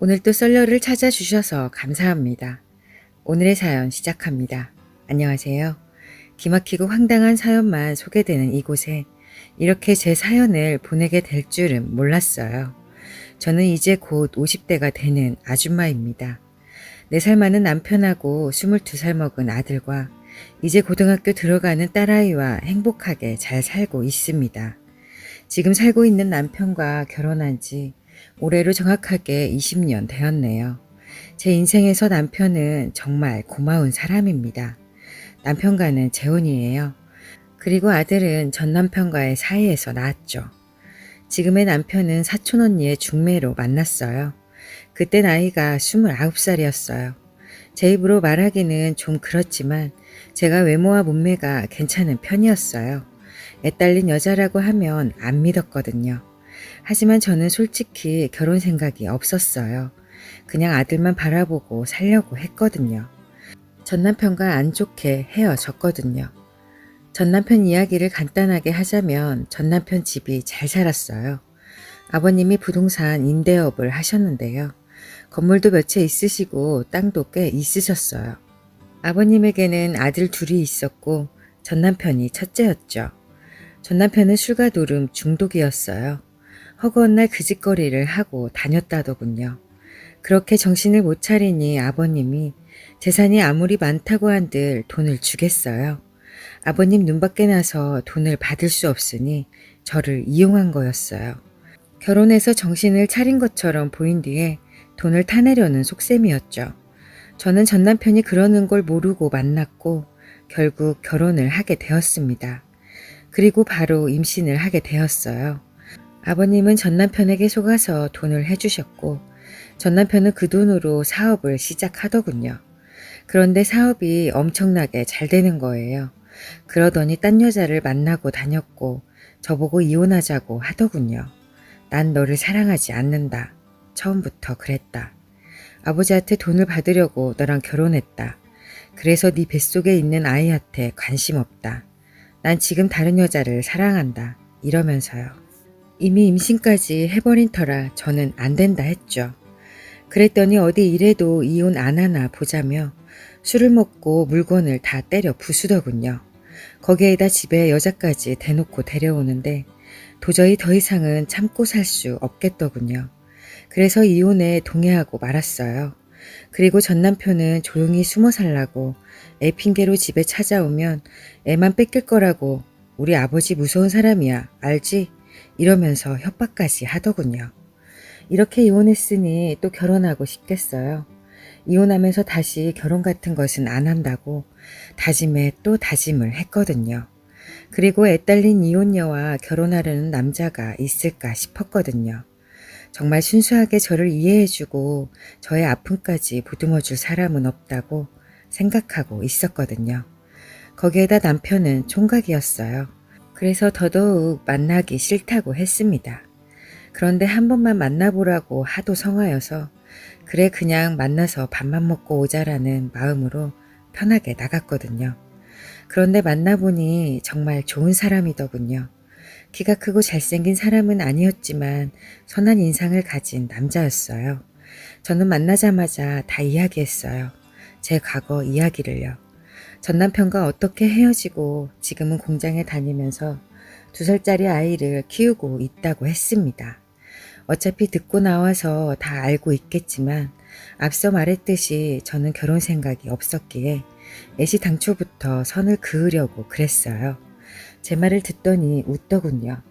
오늘도 썰러를 찾아주셔서 감사합니다. 오늘의 사연 시작합니다. 안녕하세요. 기막히고 황당한 사연만 소개되는 이곳에 이렇게 제 사연을 보내게 될 줄은 몰랐어요. 저는 이제 곧 50대가 되는 아줌마입니다. 4살 많은 남편하고 22살 먹은 아들과 이제 고등학교 들어가는 딸아이와 행복하게 잘 살고 있습니다. 지금 살고 있는 남편과 결혼한 지 올해로 정확하게 20년 되었네요. 제 인생에서 남편은 정말 고마운 사람입니다. 남편과는 재혼이에요. 그리고 아들은 전 남편과의 사이에서 낳았죠. 지금의 남편은 사촌 언니의 중매로 만났어요. 그때 나이가 29살이었어요. 제 입으로 말하기는 좀 그렇지만 제가 외모와 몸매가 괜찮은 편이었어요. 애딸린 여자라고 하면 안 믿었거든요. 하지만 저는 솔직히 결혼 생각이 없었어요. 그냥 아들만 바라보고 살려고 했거든요. 전 남편과 안 좋게 헤어졌거든요. 전 남편 이야기를 간단하게 하자면 전 남편 집이 잘 살았어요. 아버님이 부동산 임대업을 하셨는데요. 건물도 몇 채 있으시고 땅도 꽤 있으셨어요. 아버님에게는 아들 둘이 있었고 전 남편이 첫째였죠. 전 남편은 술과 노름 중독이었어요. 허구한 날 그 짓거리를 하고 다녔다더군요. 그렇게 정신을 못 차리니 아버님이 재산이 아무리 많다고 한들 돈을 주겠어요. 아버님 눈밖에 나서 돈을 받을 수 없으니 저를 이용한 거였어요. 결혼해서 정신을 차린 것처럼 보인 뒤에 돈을 타내려는 속셈이었죠. 저는 전 남편이 그러는 걸 모르고 만났고 결국 결혼을 하게 되었습니다. 그리고 바로 임신을 하게 되었어요. 아버님은 전 남편에게 속아서 돈을 해주셨고 전 남편은 그 돈으로 사업을 시작하더군요. 그런데 사업이 엄청나게 잘 되는 거예요. 그러더니 딴 여자를 만나고 다녔고 저보고 이혼하자고 하더군요. 난 너를 사랑하지 않는다. 처음부터 그랬다. 아버지한테 돈을 받으려고 너랑 결혼했다. 그래서 네 뱃속에 있는 아이한테 관심 없다. 난 지금 다른 여자를 사랑한다. 이러면서요. 이미 임신까지 해버린 터라 저는 안 된다 했죠. 그랬더니 어디 이래도 이혼 안 하나 보자며 술을 먹고 물건을 다 때려 부수더군요. 거기에다 집에 여자까지 대놓고 데려오는데 도저히 더 이상은 참고 살 수 없겠더군요. 그래서 이혼에 동의하고 말았어요. 그리고 전 남편은 조용히 숨어 살라고 애 핑계로 집에 찾아오면 애만 뺏길 거라고 우리 아버지 무서운 사람이야 알지? 이러면서 협박까지 하더군요. 이렇게 이혼했으니 또 결혼하고 싶겠어요. 이혼하면서 다시 결혼 같은 것은 안 한다고 다짐에 또 다짐을 했거든요. 그리고 애딸린 이혼녀와 결혼하려는 남자가 있을까 싶었거든요. 정말 순수하게 저를 이해해주고 저의 아픔까지 보듬어줄 사람은 없다고 생각하고 있었거든요. 거기에다 남편은 총각이었어요. 그래서 더더욱 만나기 싫다고 했습니다. 그런데 한 번만 만나보라고 하도 성하여서 그래 그냥 만나서 밥만 먹고 오자라는 마음으로 편하게 나갔거든요. 그런데 만나보니 정말 좋은 사람이더군요. 키가 크고 잘생긴 사람은 아니었지만 선한 인상을 가진 남자였어요. 저는 만나자마자 다 이야기했어요. 제 과거 이야기를요. 전 남편과 어떻게 헤어지고 지금은 공장에 다니면서 2살짜리 아이를 키우고 있다고 했습니다. 어차피 듣고 나와서 다 알고 있겠지만 앞서 말했듯이 저는 결혼 생각이 없었기에 애시당초부터 선을 그으려고 그랬어요. 제 말을 듣더니 웃더군요.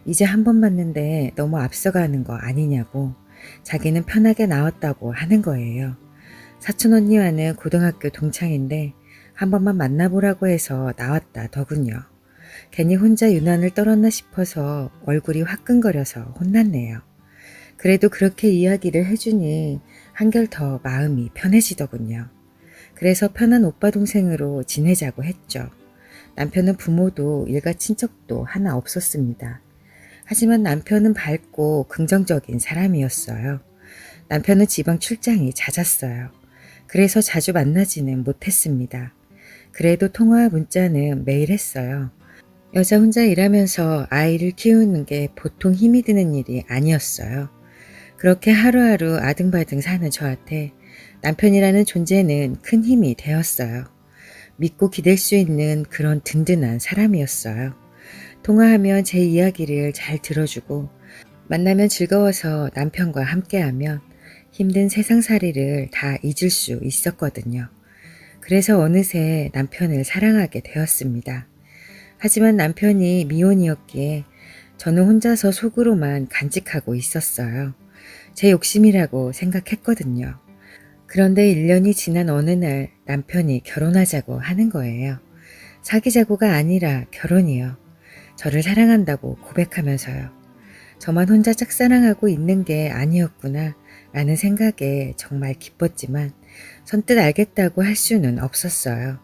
이제 한 번 봤는데 너무 앞서가는 거 아니냐고 자기는 편하게 나왔다고 하는 거예요. 사촌 언니와는 고등학교 동창인데 한 번만 만나보라고 해서 나왔다 더군요. 괜히 혼자 유난을 떨었나 싶어서 얼굴이 화끈거려서 혼났네요. 그래도 그렇게 이야기를 해주니 한결 더 마음이 편해지더군요. 그래서 편한 오빠 동생으로 지내자고 했죠. 남편은 부모도 일가 친척도 하나 없었습니다. 하지만 남편은 밝고 긍정적인 사람이었어요. 남편은 지방 출장이 잦았어요. 그래서 자주 만나지는 못했습니다. 그래도 통화 문자는 매일 했어요. 여자 혼자 일하면서 아이를 키우는 게 보통 힘이 드는 일이 아니었어요. 그렇게 하루하루 아등바등 사는 저한테 남편이라는 존재는 큰 힘이 되었어요. 믿고 기댈 수 있는 그런 든든한 사람이었어요. 통화하면 제 이야기를 잘 들어주고 만나면 즐거워서 남편과 함께하면 힘든 세상살이를 다 잊을 수 있었거든요. 그래서 어느새 남편을 사랑하게 되었습니다. 하지만 남편이 미혼이었기에 저는 혼자서 속으로만 간직하고 있었어요. 제 욕심이라고 생각했거든요. 그런데 1년이 지난 어느 날 남편이 결혼하자고 하는 거예요. 사귀자고가 아니라 결혼이요. 저를 사랑한다고 고백하면서요. 저만 혼자 짝사랑하고 있는 게 아니었구나 라는 생각에 정말 기뻤지만 선뜻 알겠다고 할 수는 없었어요.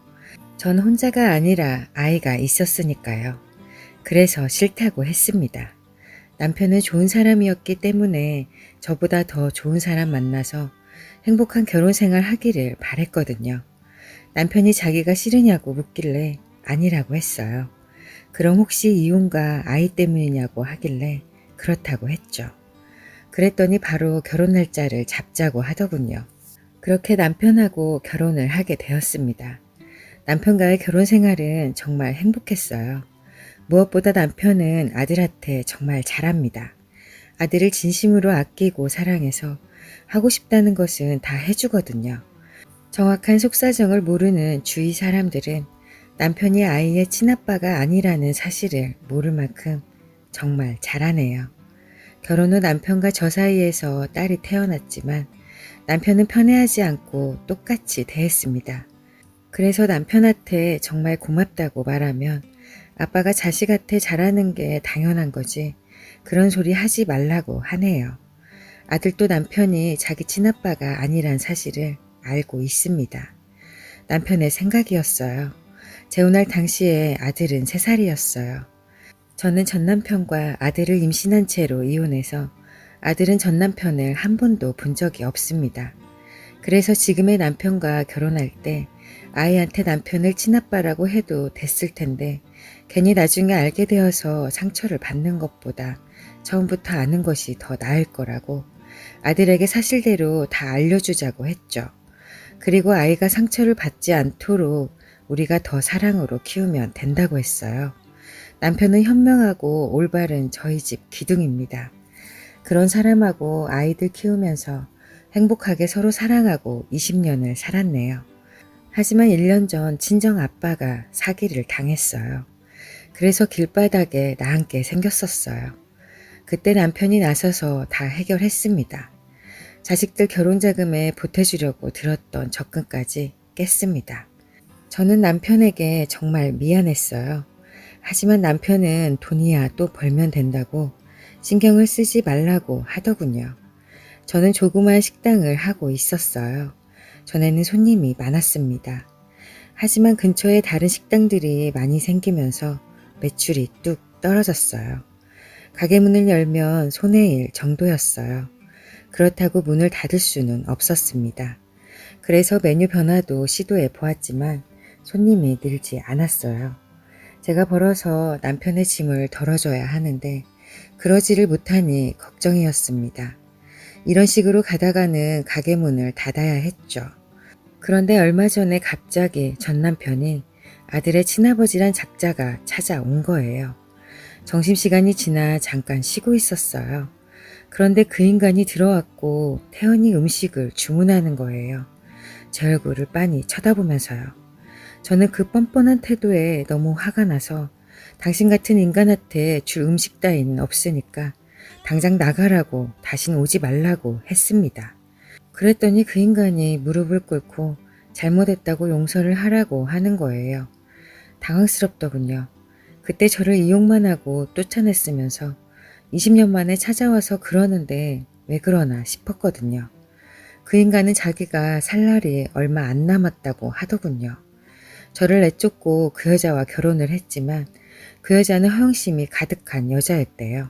전 혼자가 아니라 아이가 있었으니까요. 그래서 싫다고 했습니다. 남편은 좋은 사람이었기 때문에 저보다 더 좋은 사람 만나서 행복한 결혼 생활 하기를 바랬거든요. 남편이 자기가 싫으냐고 묻길래 아니라고 했어요. 그럼 혹시 이혼과 아이 때문이냐고 하길래 그렇다고 했죠. 그랬더니 바로 결혼 날짜를 잡자고 하더군요. 그렇게 남편하고 결혼을 하게 되었습니다. 남편과의 결혼 생활은 정말 행복했어요. 무엇보다 남편은 아들한테 정말 잘합니다. 아들을 진심으로 아끼고 사랑해서 하고 싶다는 것은 다 해주거든요. 정확한 속사정을 모르는 주위 사람들은 남편이 아이의 친아빠가 아니라는 사실을 모를 만큼 정말 잘하네요. 결혼 후 남편과 저 사이에서 딸이 태어났지만 남편은 편애하지 않고 똑같이 대했습니다. 그래서 남편한테 정말 고맙다고 말하면 아빠가 자식한테 잘하는 게 당연한 거지 그런 소리 하지 말라고 하네요. 아들도 남편이 자기 친아빠가 아니란 사실을 알고 있습니다. 남편의 생각이었어요. 재혼할 당시에 아들은 3살이었어요. 저는 전 남편과 아들을 임신한 채로 이혼해서 아들은 전 남편을 한 번도 본 적이 없습니다. 그래서 지금의 남편과 결혼할 때 아이한테 남편을 친아빠라고 해도 됐을 텐데 괜히 나중에 알게 되어서 상처를 받는 것보다 처음부터 아는 것이 더 나을 거라고 아들에게 사실대로 다 알려주자고 했죠. 그리고 아이가 상처를 받지 않도록 우리가 더 사랑으로 키우면 된다고 했어요. 남편은 현명하고 올바른 저희 집 기둥입니다. 그런 사람하고 아이들 키우면서 행복하게 서로 사랑하고 20년을 살았네요. 하지만 1년 전 친정 아빠가 사기를 당했어요. 그래서 길바닥에 나앉게 생겼었어요. 그때 남편이 나서서 다 해결했습니다. 자식들 결혼자금에 보태주려고 들었던 적금까지 깼습니다. 저는 남편에게 정말 미안했어요. 하지만 남편은 돈이야 또 벌면 된다고 신경을 쓰지 말라고 하더군요. 저는 조그마한 식당을 하고 있었어요. 전에는 손님이 많았습니다. 하지만 근처에 다른 식당들이 많이 생기면서 매출이 뚝 떨어졌어요. 가게 문을 열면 손의 일 정도였어요. 그렇다고 문을 닫을 수는 없었습니다. 그래서 메뉴 변화도 시도해 보았지만 손님이 늘지 않았어요. 제가 벌어서 남편의 짐을 덜어줘야 하는데 그러지를 못하니 걱정이었습니다. 이런 식으로 가다가는 가게 문을 닫아야 했죠. 그런데 얼마 전에 갑자기 전 남편이 아들의 친아버지란 작자가 찾아온 거예요. 점심시간이 지나 잠깐 쉬고 있었어요. 그런데 그 인간이 들어왔고 태연히 음식을 주문하는 거예요. 제 얼굴을 빤히 쳐다보면서요. 저는 그 뻔뻔한 태도에 너무 화가 나서 당신 같은 인간한테 줄 음식 따위는 없으니까 당장 나가라고 다신 오지 말라고 했습니다. 그랬더니 그 인간이 무릎을 꿇고 잘못했다고 용서를 하라고 하는 거예요. 당황스럽더군요. 그때 저를 이용만 하고 쫓아냈으면서 20년 만에 찾아와서 그러는데 왜 그러나 싶었거든요. 그 인간은 자기가 살 날이 얼마 안 남았다고 하더군요. 저를 내쫓고 그 여자와 결혼을 했지만 그 여자는 허영심이 가득한 여자였대요.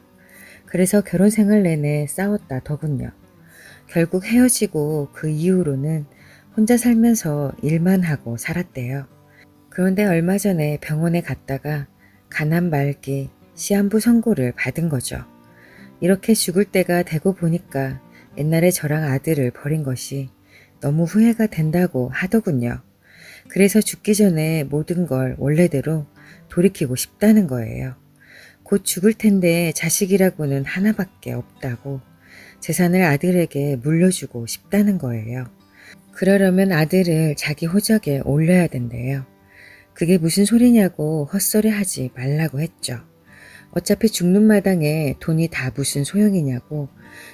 그래서 결혼 생활 내내 싸웠다 더군요. 결국 헤어지고 그 이후로는 혼자 살면서 일만 하고 살았대요. 그런데 얼마 전에 병원에 갔다가 간암 말기 시한부 선고를 받은 거죠. 이렇게 죽을 때가 되고 보니까 옛날에 저랑 아들을 버린 것이 너무 후회가 된다고 하더군요. 그래서 죽기 전에 모든 걸 원래대로 돌이키고 싶다는 거예요. 곧 죽을 텐데 자식이라고는 하나밖에 없다고 재산을 아들에게 물려주고 싶다는 거예요. 그러려면 아들을 자기 호적에 올려야 된대요. 그게 무슨 소리냐고 헛소리 하지 말라고 했죠. 어차피 죽는 마당에 돈이 다 무슨 소용이냐고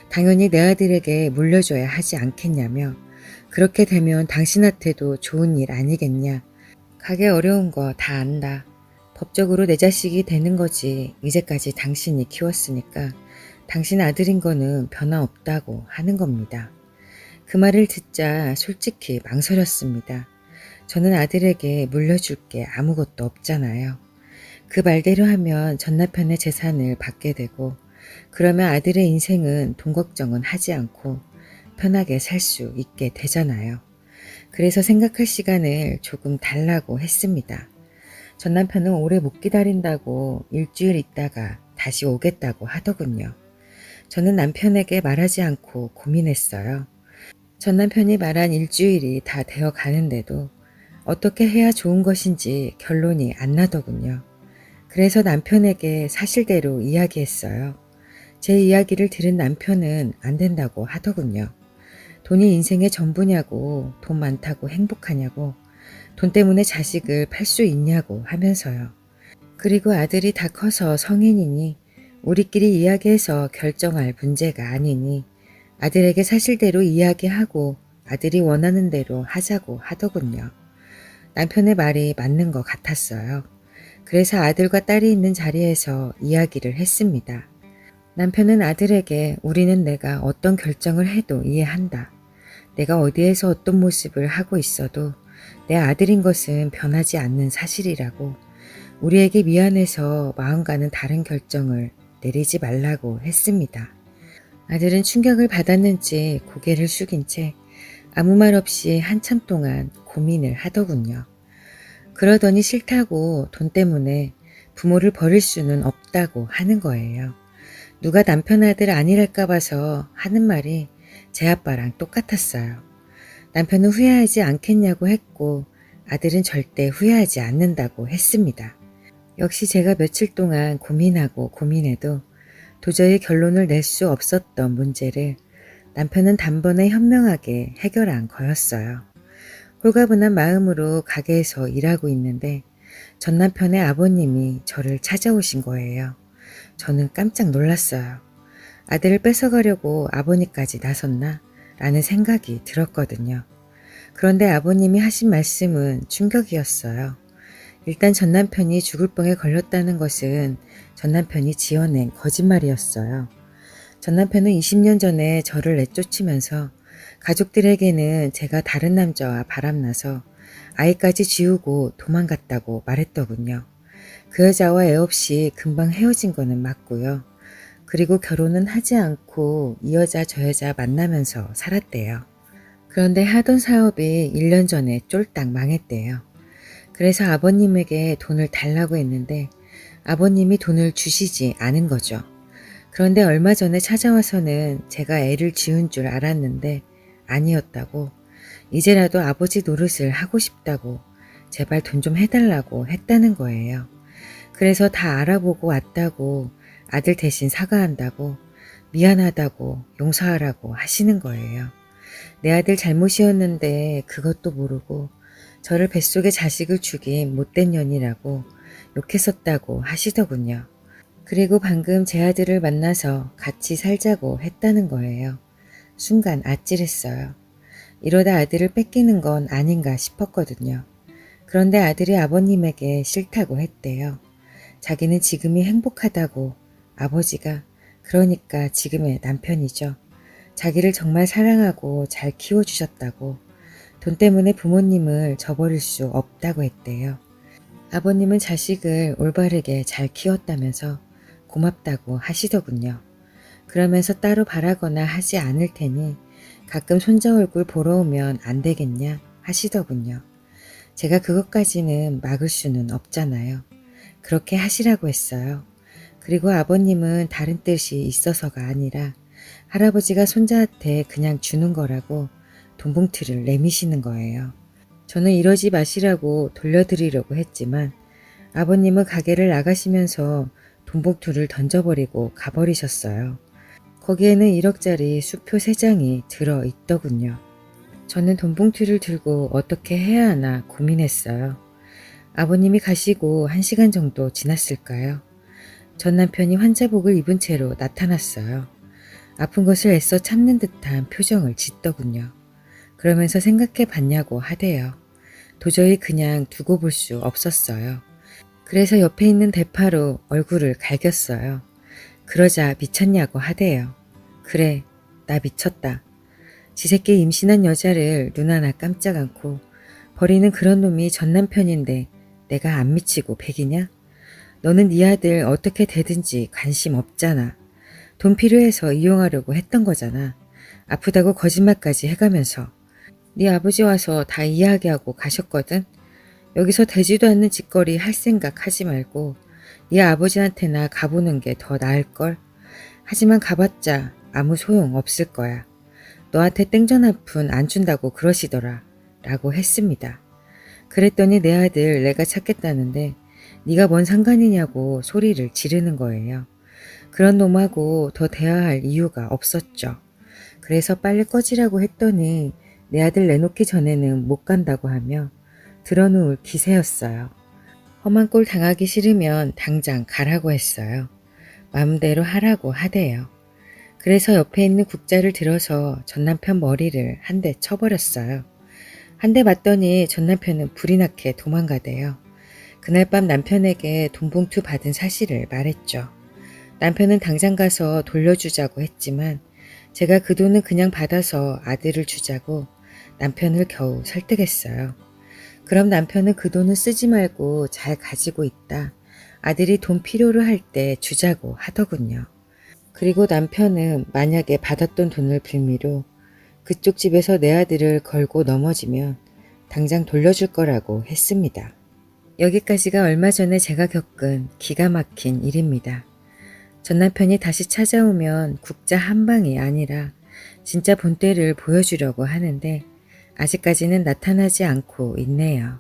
당연히 내 아들에게 물려줘야 하지 않겠냐며 그렇게 되면 당신한테도 좋은 일 아니겠냐. 가게 어려운 거 다 안다. 법적으로 내 자식이 되는 거지 이제까지 당신이 키웠으니까 당신 아들인 거는 변화 없다고 하는 겁니다. 그 말을 듣자 솔직히 망설였습니다. 저는 아들에게 물려줄 게 아무것도 없잖아요. 그 말대로 하면 전 남편의 재산을 받게 되고 그러면 아들의 인생은 돈 걱정은 하지 않고 편하게 살 수 있게 되잖아요. 그래서 생각할 시간을 조금 달라고 했습니다. 전 남편은 오래 못 기다린다고 일주일 있다가 다시 오겠다고 하더군요. 저는 남편에게 말하지 않고 고민했어요. 전 남편이 말한 일주일이 다 되어 가는데도 어떻게 해야 좋은 것인지 결론이 안 나더군요. 그래서 남편에게 사실대로 이야기했어요. 제 이야기를 들은 남편은 안 된다고 하더군요. 돈이 인생의 전부냐고, 돈 많다고 행복하냐고, 돈 때문에 자식을 팔 수 있냐고 하면서요. 그리고 아들이 다 커서 성인이니 우리끼리 이야기해서 결정할 문제가 아니니 아들에게 사실대로 이야기하고 아들이 원하는 대로 하자고 하더군요. 남편의 말이 맞는 것 같았어요. 그래서 아들과 딸이 있는 자리에서 이야기를 했습니다. 남편은 아들에게 우리는 내가 어떤 결정을 해도 이해한다. 내가 어디에서 어떤 모습을 하고 있어도 내 아들인 것은 변하지 않는 사실이라고 우리에게 미안해서 마음과는 다른 결정을 내리지 말라고 했습니다. 아들은 충격을 받았는지 고개를 숙인 채 아무 말 없이 한참 동안 고민을 하더군요. 그러더니 싫다고 돈 때문에 부모를 버릴 수는 없다고 하는 거예요. 누가 남편 아들 아니랄까 봐서 하는 말이 제 아빠랑 똑같았어요. 남편은 후회하지 않겠냐고 했고 아들은 절대 후회하지 않는다고 했습니다. 역시 제가 며칠 동안 고민하고 고민해도 도저히 결론을 낼 수 없었던 문제를 남편은 단번에 현명하게 해결한 거였어요. 홀가분한 마음으로 가게에서 일하고 있는데 전 남편의 아버님이 저를 찾아오신 거예요. 저는 깜짝 놀랐어요. 아들을 뺏어가려고 아버님까지 나섰나? 라는 생각이 들었거든요. 그런데 아버님이 하신 말씀은 충격이었어요. 일단 전 남편이 죽을 병에 걸렸다는 것은 전 남편이 지어낸 거짓말이었어요. 전 남편은 20년 전에 저를 내쫓으면서 가족들에게는 제가 다른 남자와 바람나서 아이까지 지우고 도망갔다고 말했더군요. 그 여자와 애 없이 금방 헤어진 거는 맞고요. 그리고 결혼은 하지 않고 이 여자 저 여자 만나면서 살았대요. 그런데 하던 사업이 1년 전에 쫄딱 망했대요. 그래서 아버님에게 돈을 달라고 했는데 아버님이 돈을 주시지 않은 거죠. 그런데 얼마 전에 찾아와서는 제가 애를 지운 줄 알았는데 아니었다고, 이제라도 아버지 노릇을 하고 싶다고 제발 돈 좀 해달라고 했다는 거예요. 그래서 다 알아보고 왔다고 아들 대신 사과한다고 미안하다고 용서하라고 하시는 거예요. 내 아들 잘못이었는데 그것도 모르고 저를 뱃속에 자식을 죽인 못된 년이라고 욕했었다고 하시더군요. 그리고 방금 제 아들을 만나서 같이 살자고 했다는 거예요. 순간 아찔했어요. 이러다 아들을 뺏기는 건 아닌가 싶었거든요. 그런데 아들이 아버님에게 싫다고 했대요. 자기는 지금이 행복하다고, 아버지가 그러니까 지금의 남편이죠. 자기를 정말 사랑하고 잘 키워주셨다고, 돈 때문에 부모님을 저버릴 수 없다고 했대요. 아버님은 자식을 올바르게 잘 키웠다면서 고맙다고 하시더군요. 그러면서 따로 바라거나 하지 않을 테니 가끔 손자 얼굴 보러 오면 안 되겠냐 하시더군요. 제가 그것까지는 막을 수는 없잖아요. 그렇게 하시라고 했어요. 그리고 아버님은 다른 뜻이 있어서가 아니라 할아버지가 손자한테 그냥 주는 거라고 돈 봉투를 내미시는 거예요. 저는 이러지 마시라고 돌려드리려고 했지만 아버님은 가게를 나가시면서 돈 봉투를 던져버리고 가버리셨어요. 거기에는 1억짜리 수표 3장이 들어있더군요. 저는 돈 봉투를 들고 어떻게 해야 하나 고민했어요. 아버님이 가시고 1시간 정도 지났을까요? 전 남편이 환자복을 입은 채로 나타났어요. 아픈 것을 애써 참는 듯한 표정을 짓더군요. 그러면서 생각해 봤냐고 하대요. 도저히 그냥 두고 볼 수 없었어요. 그래서 옆에 있는 대파로 얼굴을 갈겼어요. 그러자 미쳤냐고 하대요. 그래, 나 미쳤다. 지 새끼 임신한 여자를 눈 하나 깜짝 않고 버리는 그런 놈이 전 남편인데 내가 안 미치고 백이냐? 너는 네 아들 어떻게 되든지 관심 없잖아. 돈 필요해서 이용하려고 했던 거잖아. 아프다고 거짓말까지 해가면서. 네 아버지 와서 다 이야기하고 가셨거든. 여기서 되지도 않는 짓거리 할 생각 하지 말고 네 아버지한테나 가보는 게 더 나을걸. 하지만 가봤자 아무 소용 없을 거야. 너한테 땡전 한 푼 안 준다고 그러시더라. 라고 했습니다. 그랬더니 내 아들 내가 찾겠다는데 네가 뭔 상관이냐고 소리를 지르는 거예요. 그런 놈하고 더 대화할 이유가 없었죠. 그래서 빨리 꺼지라고 했더니 내 아들 내놓기 전에는 못 간다고 하며 들어놓을 기세였어요. 험한 꼴 당하기 싫으면 당장 가라고 했어요. 마음대로 하라고 하대요. 그래서 옆에 있는 국자를 들어서 전 남편 머리를 한 대 쳐버렸어요. 한 대 맞더니 전 남편은 불이 나게 도망가대요. 그날 밤 남편에게 돈 봉투 받은 사실을 말했죠. 남편은 당장 가서 돌려주자고 했지만 제가 그 돈은 그냥 받아서 아들을 주자고 남편을 겨우 설득했어요. 그럼 남편은 그 돈은 쓰지 말고 잘 가지고 있다. 아들이 돈 필요로 할 때 주자고 하더군요. 그리고 남편은 만약에 받았던 돈을 빌미로 그쪽 집에서 내 아들을 걸고 넘어지면 당장 돌려줄 거라고 했습니다. 여기까지가 얼마 전에 제가 겪은 기가 막힌 일입니다. 전 남편이 다시 찾아오면 국자 한 방이 아니라 진짜 본때를 보여주려고 하는데 아직까지는 나타나지 않고 있네요.